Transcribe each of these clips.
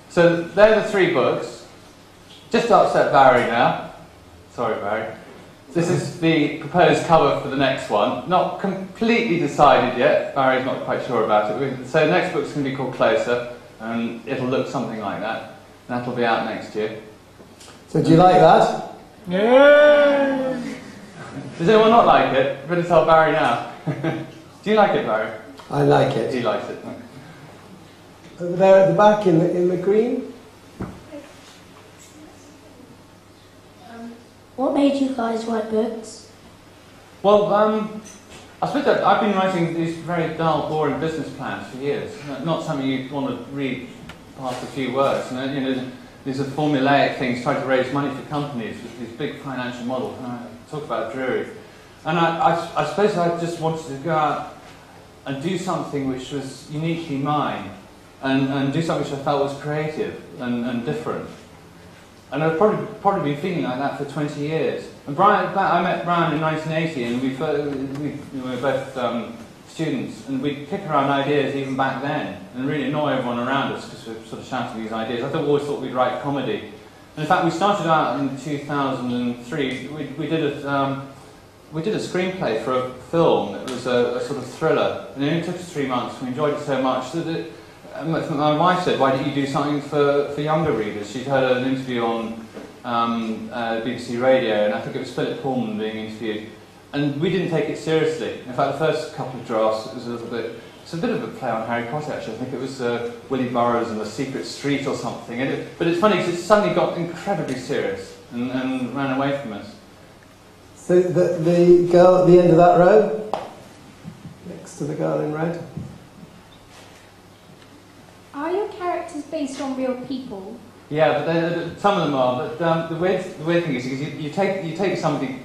So they're the 3 books. Just to upset Barry now. Sorry, Barry. This is the proposed cover for the next one. Not completely decided yet. Barry's not quite sure about it. So the next book's going to be called Closer, and it'll look something like that. And that'll be out next year. So do you like that? Yeah. Does anyone not like it? Better tell Barry now. Do you like it, Barry? I like it. He likes it. Over there at the back in the green. What made you guys write books? Well, I suppose that I've been writing these very dull, boring business plans for years. Not something you want to read past a few words. You know, these are formulaic things, trying to raise money for companies with these big financial models. Talk about dreary. And I suppose I just wanted to go out and do something which was uniquely mine, and do something which I felt was creative and different. And I've probably been feeling like that for 20 years. And I met Brian in 1980, and we were both students, and we'd kick around ideas even back then, and really annoy everyone around us because we were sort of shouting these ideas. I always thought we'd write comedy. And in fact, we started out in 2003. We did a screenplay for a film. It was a sort of thriller, and it only took us 3 months. We enjoyed it so much that my wife said, "Why don't you do something for younger readers?" She'd heard an interview on BBC Radio, and I think it was Philip Pullman being interviewed. And we didn't take it seriously. In fact, the first couple of drafts, it was it's a bit of a play on Harry Potter, actually. I think it was Willie Burroughs and the Secret Street or something. But it's funny because it suddenly got incredibly serious and ran away from us. So the girl at the end of that row, next to the girl in red. Are your characters based on real people? Yeah, but some of them are. But the weird thing is, you take somebody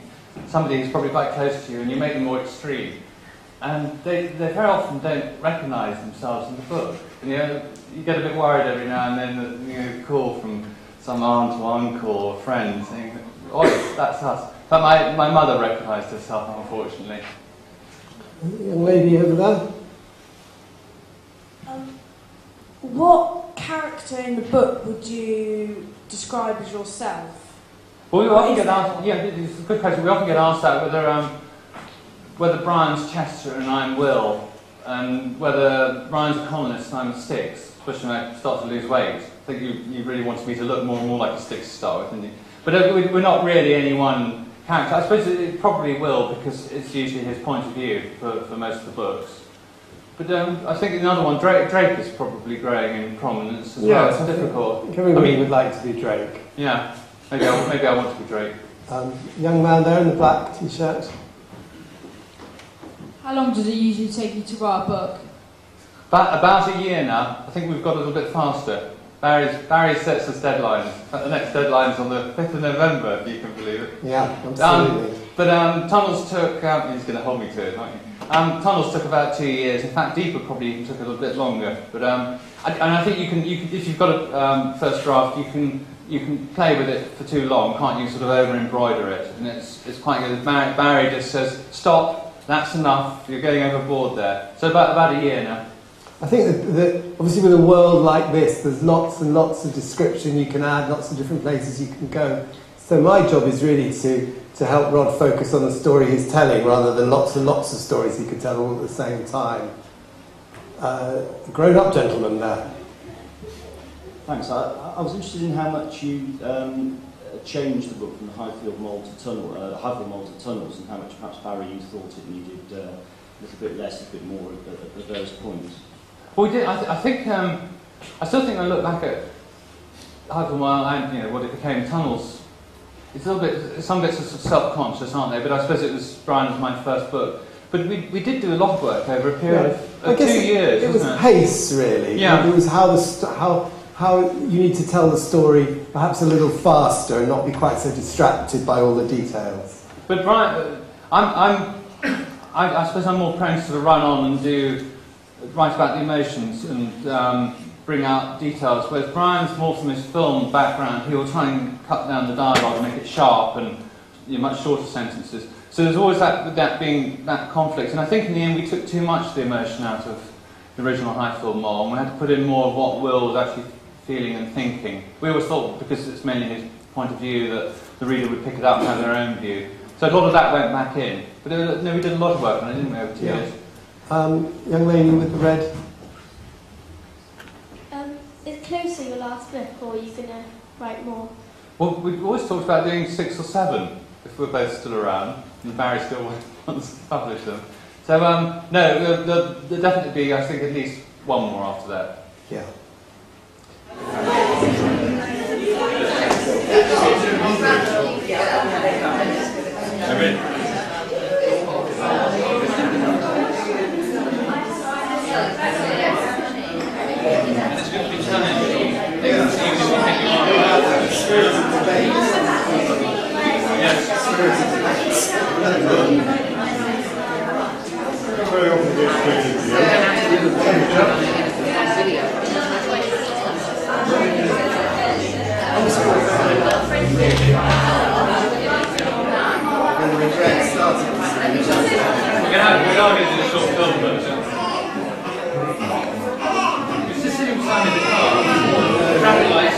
who's probably quite close to you, and you make them more extreme, and they very often don't recognise themselves in the book. And you get a bit worried every now and then that you call from some aunt or uncle or friend saying, "Oh, that's us." But my mother recognised herself, unfortunately. Young lady over there. What character in the book would you describe as yourself? Well, we often get asked. Yeah, it's a good question. We often get asked that whether Brian's Chester and I'm Will, and whether Brian's a colonist and I'm a Styx, especially when I start to lose weight. I think you really wanted me to look more and more like a Styx to start with, didn't you? But we're not really any one character. I suppose it probably will, because it's usually his point of view for most of the books. But I think another one, Drake is probably growing in prominence as well. It's difficult. Everybody would like to be Drake. Yeah, maybe I want to be Drake. Young man there in the black t-shirt. How long does it usually take you to write a book? About a year now. I think we've got a little bit faster. Barry sets us deadlines. The next deadline's on the 5th of November, if you can believe it. Yeah, absolutely. But Tunnels took, he's going to hold me to it, aren't you? Tunnels took about 2 years. In fact, Deeper probably even took a little bit longer. But I think you can if you've got a first draft, you can play with it for too long, can't you? Sort of over embroider it, and it's quite good. Barry just says, "Stop, that's enough. You're going overboard there." So about a year now. I think that obviously with a world like this, there's lots and lots of description you can add, lots of different places you can go. So my job is really to help Rod focus on the story he's telling, rather than lots and lots of stories he could tell all at the same time. Grown-up gentleman there. Thanks. I was interested in how much you changed the book from the Highfield Mole to Tunnels, and how much perhaps Barry you thought it needed a little bit less, a bit more at various points. Well, we did. I think. I still think I look back at Highfield Mole and what it became, Tunnels. It's a little bit. Some bits are self-conscious, aren't they? But I suppose it was Brian was my first book. But we did do a lot of work over a period of 2 years. It was pace, really. Yeah. It was how you need to tell the story perhaps a little faster and not be quite so distracted by all the details. But Brian, I suppose I'm more prone to sort of run on and write about the emotions and bring out details, whereas Brian's more from his film background. He will try and cut down the dialogue and make it sharp and much shorter sentences. So there's always that conflict, and I think in the end we took too much of the emotion out of the original Highfield Mole, and we had to put in more of what Will was actually feeling and thinking. We always thought, because it's mainly his point of view, that the reader would pick it up and have their own view. So a lot of that went back in. But no, we did a lot of work on it, didn't we, over 2 years? Young lady with the red. Is Closer your last book, or are you going to write more? Well, we've always talked about doing 6 or 7, if we're both still around, and Barry still wants to publish them. So, no, there'll definitely be, I think, at least one more after that. Yeah. It's going to be challenging. Yes. Very often gets printed We're going to do a short film version. It's just sitting beside me in the car. Traffic lights.